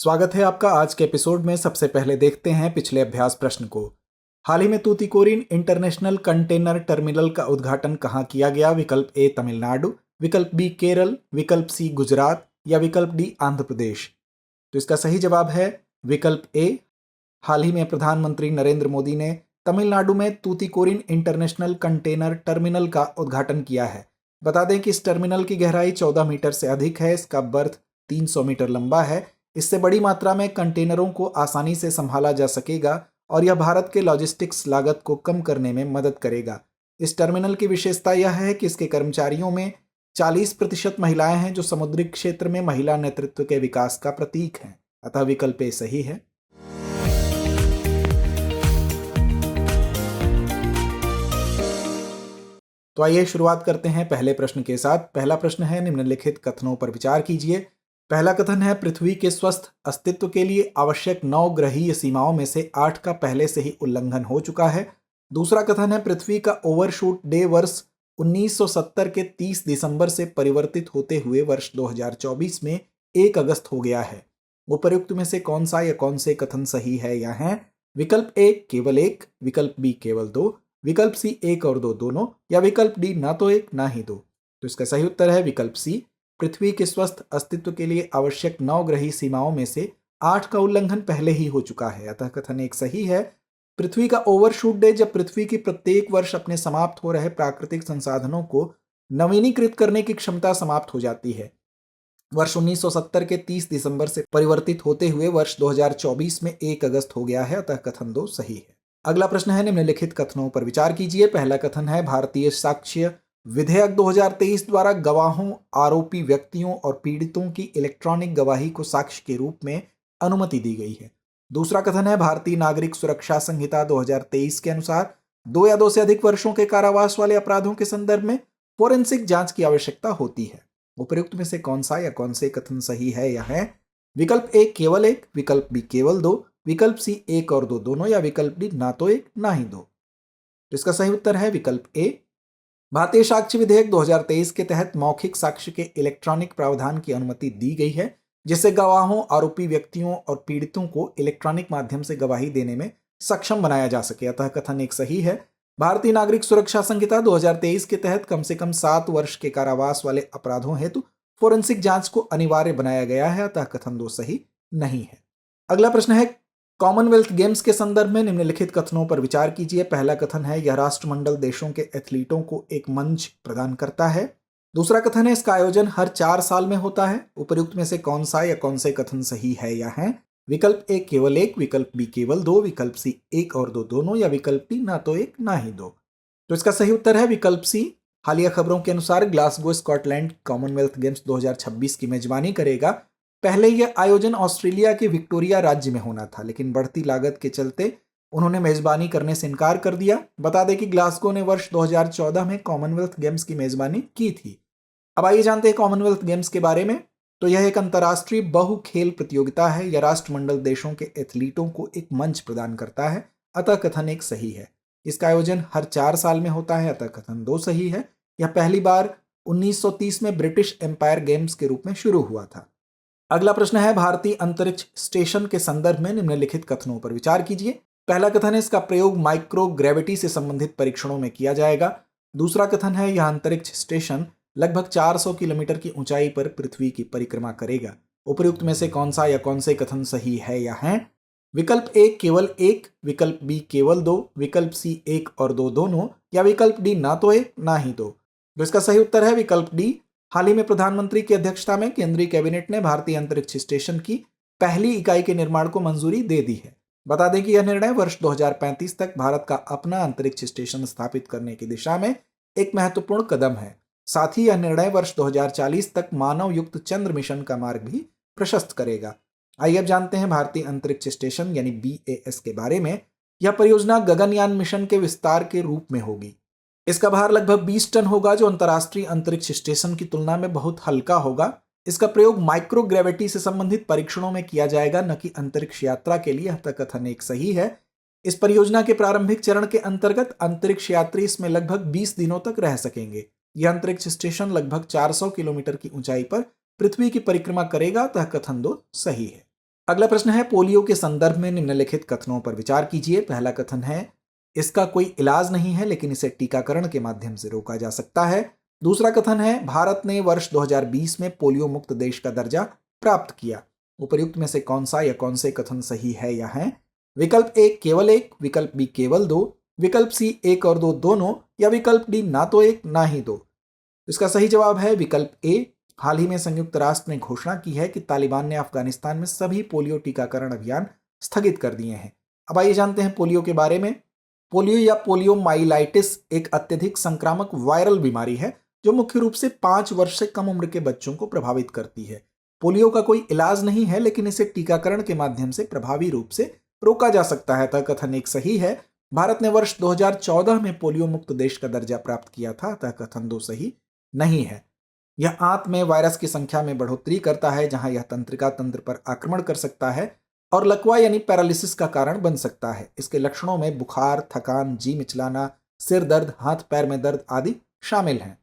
स्वागत है आपका आज के एपिसोड में। सबसे पहले देखते हैं पिछले अभ्यास प्रश्न को। हाल ही में तूतीकोरिन इंटरनेशनल कंटेनर टर्मिनल का उद्घाटन कहाँ किया गया? विकल्प ए तमिलनाडु, विकल्प बी केरल, विकल्प सी गुजरात या विकल्प डी आंध्र प्रदेश। तो इसका सही जवाब है विकल्प ए। हाल ही में प्रधानमंत्री नरेंद्र मोदी ने तमिलनाडु में तूतीकोरिन इंटरनेशनल कंटेनर टर्मिनल का उद्घाटन किया है। बता दें कि इस टर्मिनल की गहराई 14 मीटर से अधिक है। इसका बर्थ 300 मीटर लंबा है। इससे बड़ी मात्रा में कंटेनरों को आसानी से संभाला जा सकेगा और यह भारत के लॉजिस्टिक्स लागत को कम करने में मदद करेगा। इस टर्मिनल की विशेषता यह है कि इसके कर्मचारियों में 40% महिलाएं हैं, जो समुद्री क्षेत्र में महिला नेतृत्व के विकास का प्रतीक हैं। अतः विकल्प ए सही है। तो आइए शुरुआत करते हैं पहले प्रश्न के साथ। पहला प्रश्न है, निम्नलिखित कथनों पर विचार कीजिए। पहला कथन है, पृथ्वी के स्वस्थ अस्तित्व के लिए आवश्यक 9 ग्रहीय सीमाओं में से 8 का पहले से ही उल्लंघन हो चुका है। दूसरा कथन है, पृथ्वी का ओवरशूट डे वर्ष 1970 के 30 दिसंबर से परिवर्तित होते हुए वर्ष 2024 में 1 अगस्त हो गया है। उपर्युक्त में से कौन सा या कौन से कथन सही है या हैं? विकल्प ए केवल 1, विकल्प बी केवल 2, विकल्प सी 1 और 2 दोनों या विकल्प डी ना तो 1 ना ही 2। तो इसका सही उत्तर है विकल्प सी। पृथ्वी के स्वस्थ अस्तित्व के लिए आवश्यक 9 ग्रहीय सीमाओं में से 8 का उल्लंघन पहले ही हो चुका है। अतः कथन एक सही है। पृथ्वी का ओवरशूट डे जब पृथ्वी की प्रत्येक वर्ष अपने समाप्त हो रहे प्राकृतिक संसाधनों को नवीनीकृत करने की क्षमता समाप्त हो जाती है। वर्ष 1970 के 30 दिसंबर से परिवर्तित होते हुए वर्ष 2024 में 1 अगस्त हो गया है। अतः कथन 2 सही है। अगला प्रश्न है, निम्नलिखित कथनों पर विचार कीजिए। पहला कथन है, भारतीय साक्ष्य विधेयक 2023 द्वारा गवाहों, आरोपी व्यक्तियों और पीड़ितों की इलेक्ट्रॉनिक गवाही को साक्ष्य के रूप में अनुमति दी गई है। दूसरा कथन है, भारतीय नागरिक सुरक्षा संहिता 2023 के अनुसार 2 या 2 से अधिक वर्षों के कारावास वाले अपराधों के संदर्भ में फोरेंसिक जांच की आवश्यकता होती है। उपर्युक्त में से कौन सा या कौन से कथन सही है या है? विकल्प ए केवल 1, विकल्प बी केवल 2, विकल्प सी 1 और 2 दोनों या विकल्प डी ना तो 1 ना ही 2। तो इसका सही उत्तर है विकल्प ए। भारतीय साक्ष्य विधेयक 2023 के तहत मौखिक साक्ष्य के इलेक्ट्रॉनिक प्रावधान की अनुमति दी गई है, जिससे गवाहों, आरोपी व्यक्तियों और पीड़ितों को इलेक्ट्रॉनिक माध्यम से गवाही देने में सक्षम बनाया जा सके। अतः कथन एक सही है। भारतीय नागरिक सुरक्षा संहिता 2023 के तहत कम से कम 7 वर्ष के कारावास वाले अपराधों हेतु फोरेंसिक जांच को अनिवार्य बनाया गया है। अतः कथन 2 सही नहीं है। अगला प्रश्न है, कॉमनवेल्थ गेम्स के संदर्भ में निम्नलिखित कथनों पर विचार कीजिए। पहला कथन है, यह राष्ट्रमंडल देशों के एथलीटों को एक मंच प्रदान करता है। दूसरा कथन है, इसका आयोजन हर 4 साल में होता है। उपर्युक्त में से कौन सा या कौन से कथन सही है या है? विकल्प ए केवल 1, विकल्प बी केवल 2, विकल्प सी 1 और 2 दोनों या विकल्प डी ना तो 1 ना ही 2। तो इसका सही उत्तर है विकल्प सी। हालिया खबरों के अनुसार ग्लासगो स्कॉटलैंड कॉमनवेल्थ गेम्स 2026 की मेजबानी करेगा। पहले यह आयोजन ऑस्ट्रेलिया के विक्टोरिया राज्य में होना था, लेकिन बढ़ती लागत के चलते उन्होंने मेजबानी करने से इनकार कर दिया। बता दें कि ग्लासगो ने वर्ष 2014 में कॉमनवेल्थ गेम्स की मेजबानी की थी। अब आइए जानते हैं कॉमनवेल्थ गेम्स के बारे में। तो यह एक अंतर्राष्ट्रीय बहु खेल प्रतियोगिता है। यह राष्ट्रमंडल देशों के एथलीटों को एक मंच प्रदान करता है। अतः कथन एक सही है। इसका आयोजन हर 4 साल में होता है। अतः कथन 2 सही है। यह पहली बार 1930 में ब्रिटिश एम्पायर गेम्स के रूप में शुरू हुआ था। अगला प्रश्न है, भारतीय अंतरिक्ष स्टेशन के संदर्भ में निम्नलिखित कथनों पर विचार कीजिए। पहला कथन है, इसका प्रयोग माइक्रो ग्रेविटी से संबंधित परीक्षणों में किया जाएगा। दूसरा कथन है, यह अंतरिक्ष स्टेशन लगभग 400 किलोमीटर की ऊंचाई पर पृथ्वी की परिक्रमा करेगा। उपर्युक्त में से कौन सा या कौन से कथन सही है या हैं? विकल्प ए केवल 1, विकल्प बी केवल 2, विकल्प सी 1 और 2 दोनों या विकल्प डी ना तो 1 ना ही 2। तो इसका सही उत्तर है विकल्प डी। हाल ही में प्रधानमंत्री की अध्यक्षता में केंद्रीय कैबिनेट ने भारतीय अंतरिक्ष स्टेशन की पहली इकाई के निर्माण को मंजूरी दे दी है। बता दें कि यह निर्णय वर्ष 2035 तक भारत का अपना अंतरिक्ष स्टेशन स्थापित करने की दिशा में एक महत्वपूर्ण कदम है। साथ ही यह निर्णय वर्ष 2040 तक मानव युक्त चंद्र मिशन का मार्ग भी प्रशस्त करेगा। आइए अब जानते हैं भारतीय अंतरिक्ष स्टेशन यानी BAS के बारे में। यह परियोजना गगनयान मिशन के विस्तार के रूप में होगी। इसका भार लगभग 20 टन होगा, जो अंतर्राष्ट्रीय अंतरिक्ष स्टेशन की तुलना में बहुत हल्का होगा। इसका प्रयोग माइक्रो ग्रेविटी से संबंधित परीक्षणों में किया जाएगा, न कि अंतरिक्ष यात्रा के लिए। यह कथन एक सही है। इस परियोजना के प्रारंभिक चरण के अंतर्गत अंतरिक्ष यात्री इसमें लगभग 20 दिनों तक रह सकेंगे। यह अंतरिक्ष स्टेशन लगभग 400 किलोमीटर की ऊंचाई पर पृथ्वी की परिक्रमा करेगा। कथन 2 सही है। अगला प्रश्न है पोलियो के संदर्भ में निम्नलिखित कथनों पर विचार कीजिए। पहला कथन है इसका कोई इलाज नहीं है लेकिन इसे टीकाकरण के माध्यम से रोका जा सकता है। दूसरा कथन है भारत ने वर्ष 2020 में पोलियो मुक्त देश का दर्जा प्राप्त किया। उपर्युक्त में से कौन सा या कौन से कथन सही है या है? विकल्प ए केवल एक, विकल्प बी केवल दो, विकल्प सी एक और दो दोनों, या विकल्प डी ना तो एक ना ही दो। इसका सही जवाब है विकल्प ए। हाल ही में संयुक्त राष्ट्र ने घोषणा की है कि तालिबान ने अफगानिस्तान में सभी पोलियो टीकाकरण अभियान स्थगित कर दिए हैं। अब आइए जानते हैं पोलियो के बारे में। पोलियो या पोलियोमाइलाइटिस एक अत्यधिक संक्रामक वायरल बीमारी है जो मुख्य रूप से 5 वर्ष से कम उम्र के बच्चों को प्रभावित करती है। पोलियो का कोई इलाज नहीं है लेकिन इसे टीकाकरण के माध्यम से प्रभावी रूप से रोका जा सकता है। अतः कथन एक सही है। भारत ने वर्ष 2014 में पोलियो मुक्त देश का दर्जा प्राप्त किया था। अतः कथन 2 सही नहीं है। यह आंत में वायरस की संख्या में बढ़ोतरी करता है जहां यह तंत्रिका तंत्र पर आक्रमण कर सकता है और लकवा यानी पैरालिसिस का कारण बन सकता है। इसके लक्षणों में बुखार, थकान, जी मिचलाना, सिर दर्द, हाथ पैर में दर्द आदि शामिल हैं।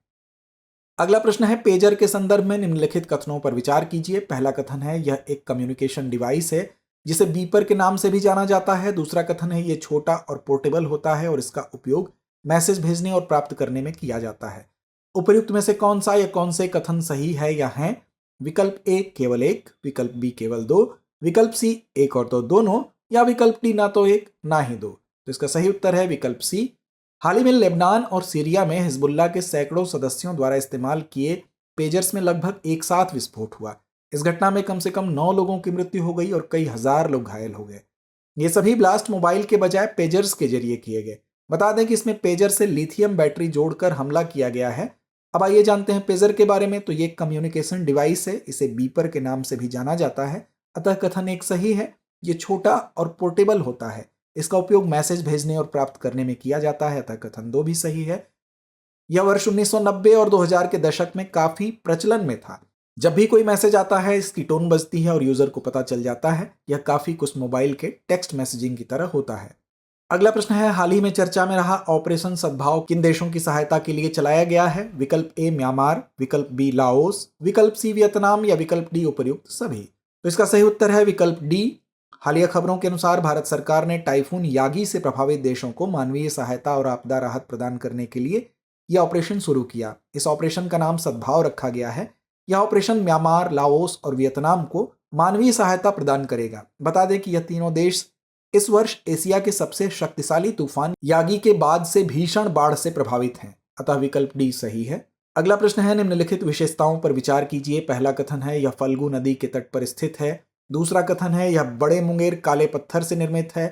अगला प्रश्न है पेजर के संदर्भ में निम्नलिखित कथनों पर विचार कीजिए। पहला कथन है यह एक कम्युनिकेशन डिवाइस है जिसे बीपर के नाम से भी जाना जाता है। दूसरा कथन है यह छोटा और पोर्टेबल होता है और इसका उपयोग मैसेज भेजने और प्राप्त करने में किया जाता है। उपर्युक्त में से कौन सा या कौन से कथन सही है या हैं? विकल्प ए केवल एक, विकल्प बी केवल दो, विकल्प सी एक और दो दोनों, या विकल्प डी ना तो एक ना ही दो। तो इसका सही उत्तर है विकल्प सी। हाल ही में लेबनान और सीरिया में हिजबुल्लाह के सैकड़ों सदस्यों द्वारा इस्तेमाल किए पेजर्स में लगभग एक साथ विस्फोट हुआ। इस घटना में कम से कम 9 लोगों की मृत्यु हो गई और कई हजार लोग घायल हो गए। ये सभी ब्लास्ट मोबाइल के बजाय पेजर्स के जरिए किए गए। बता दें कि इसमें पेजर से लिथियम बैटरी जोड़कर हमला किया गया है। अब आइए जानते हैं पेजर के बारे में। तो ये कम्युनिकेशन डिवाइस है, इसे बीपर के नाम से भी जाना जाता है। अतः कथन एक सही है। ये छोटा और पोर्टेबल होता है। इसका उपयोग मैसेज भेजने और प्राप्त करने में किया जाता है। अतः कथन 2 भी सही है। यह वर्ष 1990 और 2000 के दशक में काफी प्रचलन में था। जब भी कोई मैसेज आता है इसकी टोन बजती है और यूजर को पता चल जाता है। यह काफी कुछ मोबाइल के टेक्स्ट मैसेजिंग की तरह होता है। अगला प्रश्न है हाल ही में चर्चा में रहा ऑपरेशन सद्भाव किन देशों की सहायता के लिए चलाया गया है? विकल्प ए म्यांमार, विकल्प बी लाओस, विकल्प सी वियतनाम, या विकल्प डी उपर्युक्त सभी। तो इसका सही उत्तर है विकल्प डी। हालिया खबरों के अनुसार भारत सरकार ने टाइफून यागी से प्रभावित देशों को मानवीय सहायता और आपदा राहत प्रदान करने के लिए यह ऑपरेशन शुरू किया। इस ऑपरेशन का नाम सद्भाव रखा गया है। यह ऑपरेशन म्यांमार, लाओस और वियतनाम को मानवीय सहायता प्रदान करेगा। बता दें कि यह तीनों देश इस वर्ष एशिया के सबसे शक्तिशाली तूफान यागी के बाद से भीषण बाढ़ से प्रभावित हैं। अतः विकल्प डी सही है। अगला प्रश्न है निम्नलिखित विशेषताओं पर विचार कीजिए। पहला कथन है यह फल्गु नदी के तट पर स्थित है। दूसरा कथन है यह बड़े मुंगेर काले पत्थर से निर्मित है।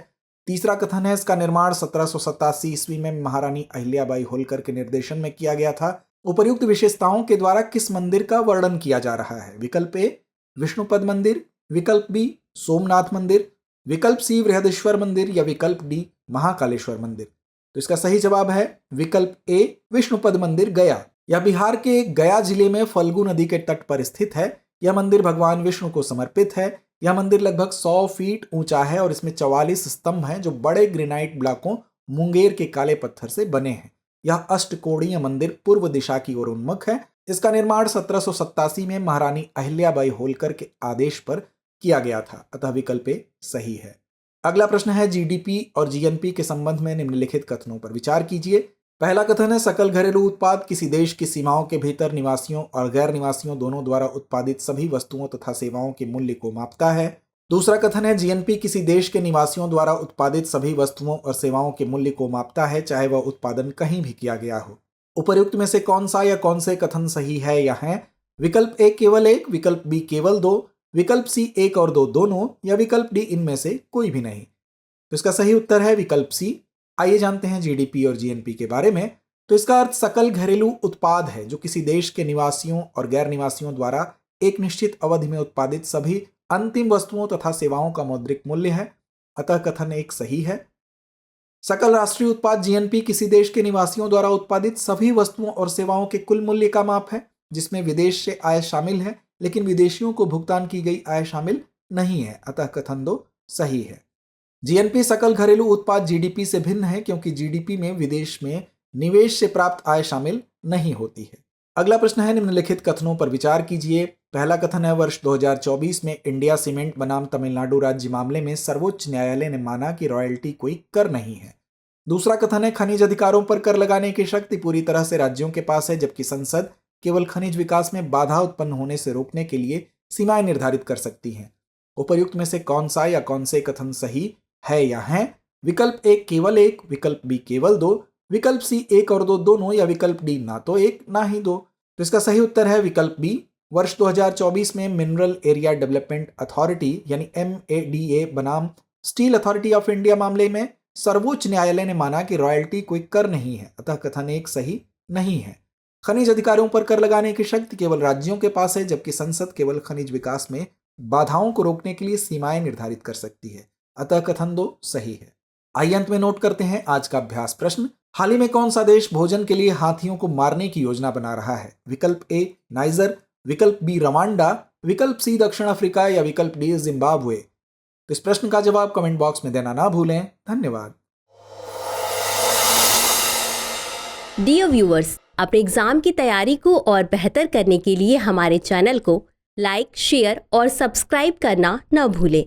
तीसरा कथन है इसका निर्माण 1787 ईस्वी में महारानी अहिल्याबाई होलकर के निर्देशन में किया गया था। उपर्युक्त विशेषताओं के द्वारा किस मंदिर का वर्णन किया जा रहा है? विकल्प ए विष्णुपद मंदिर, विकल्प बी सोमनाथ मंदिर, विकल्प सी बृहदेश्वर मंदिर, या विकल्प डी महाकालेश्वर मंदिर। तो इसका सही जवाब है विकल्प ए विष्णुपद मंदिर गया। यह बिहार के गया जिले में फल्गु नदी के तट पर स्थित है। यह मंदिर भगवान विष्णु को समर्पित है। यह मंदिर लगभग 100 फीट ऊंचा है और इसमें 44 स्तंभ हैं जो बड़े ग्रेनाइट ब्लॉकों मुंगेर के काले पत्थर से बने हैं। यह अष्टकोणीय मंदिर पूर्व दिशा की ओर उन्मुख है। इसका निर्माण 1787 में महारानी अहिल्याबाई होलकर के आदेश पर किया गया था। अतः विकल्प ए सही है। अगला प्रश्न है जीडीपी और जीएनपी के संबंध में निम्नलिखित कथनों पर विचार कीजिए। पहला कथन है सकल घरेलू उत्पाद किसी देश की सीमाओं के भीतर निवासियों और गैर निवासियों दोनों द्वारा उत्पादित सभी वस्तुओं तथा सेवाओं के मूल्य को मापता है। दूसरा कथन है जीएनपी किसी देश के निवासियों द्वारा उत्पादित सभी वस्तुओं और सेवाओं के मूल्य को मापता है, चाहे वह उत्पादन कहीं भी किया गया हो। उपर्युक्त में से कौन सा या कौन से कथन सही है या हैं? विकल्प ए केवल एक, विकल्प बी केवल दो, विकल्प सी एक और दो दोनों, या विकल्प डी इनमें से कोई भी नहीं। तो इसका सही उत्तर है विकल्प सी। आइए जानते हैं जीडीपी और जीएनपी के बारे में। तो इसका अर्थ सकल घरेलू उत्पाद है जो किसी देश के निवासियों और गैर निवासियों द्वारा एक निश्चित अवधि में उत्पादित सभी अंतिम वस्तुओं तथा सेवाओं का मौद्रिक मूल्य है। अतः कथन एक सही है। सकल राष्ट्रीय उत्पाद जीएनपी किसी देश के निवासियों द्वारा उत्पादित सभी वस्तुओं और सेवाओं के कुल मूल्य का माप है जिसमें विदेश से आय शामिल है लेकिन विदेशियों को भुगतान की गई आय शामिल नहीं है। अतः कथन 2 सही है। जीएनपी सकल घरेलू उत्पाद जीडीपी से भिन्न है क्योंकि जीडीपी में विदेश में निवेश से प्राप्त आय शामिल नहीं होती है। अगला प्रश्न है निम्नलिखित कथनों पर विचार कीजिए। पहला कथन है वर्ष 2024 में इंडिया सीमेंट बनाम तमिलनाडु राज्य मामले में सर्वोच्च न्यायालय ने माना कि रॉयल्टी कोई कर नहीं है। दूसरा कथन है खनिज अधिकारों पर कर लगाने की शक्ति पूरी तरह से राज्यों के पास है, जबकि संसद केवल खनिज विकास में बाधा उत्पन्न होने से रोकने के लिए सीमाएं निर्धारित कर सकती है। उपर्युक्त में से कौन सा या कौन से कथन सही है या हैं? विकल्प ए केवल एक, विकल्प बी केवल दो, विकल्प सी एक और दो दोनों, या विकल्प डी ना तो एक ना ही दो। तो इसका सही उत्तर है विकल्प बी। वर्ष 2024 में मिनरल एरिया डेवलपमेंट अथॉरिटी यानी MADA बनाम स्टील अथॉरिटी ऑफ इंडिया मामले में सर्वोच्च न्यायालय ने माना कि रॉयल्टी कोई कर नहीं है, अतः कथन एक सही नहीं है। खनिज अधिकारों पर कर लगाने की शक्ति केवल राज्यों के पास है, जबकि संसद केवल खनिज विकास में बाधाओं को रोकने के लिए सीमाएं निर्धारित कर सकती है, अतः कथन 2 सही है। आइए अंत में नोट करते हैं आज का अभ्यास प्रश्न। हाल ही में कौन सा देश भोजन के लिए हाथियों को मारने की योजना बना रहा है? विकल्प ए नाइजर, विकल्प बी रवांडा, विकल्प सी दक्षिण अफ्रीका, या विकल्प डी जिम्बाब्वे। तो इस प्रश्न का जवाब कमेंट बॉक्स में देना ना भूलें। धन्यवाद। डियर व्यूअर्स, अपने एग्जाम की तैयारी को और बेहतर करने के लिए हमारे चैनल को लाइक, शेयर और सब्सक्राइब करना न भूलें।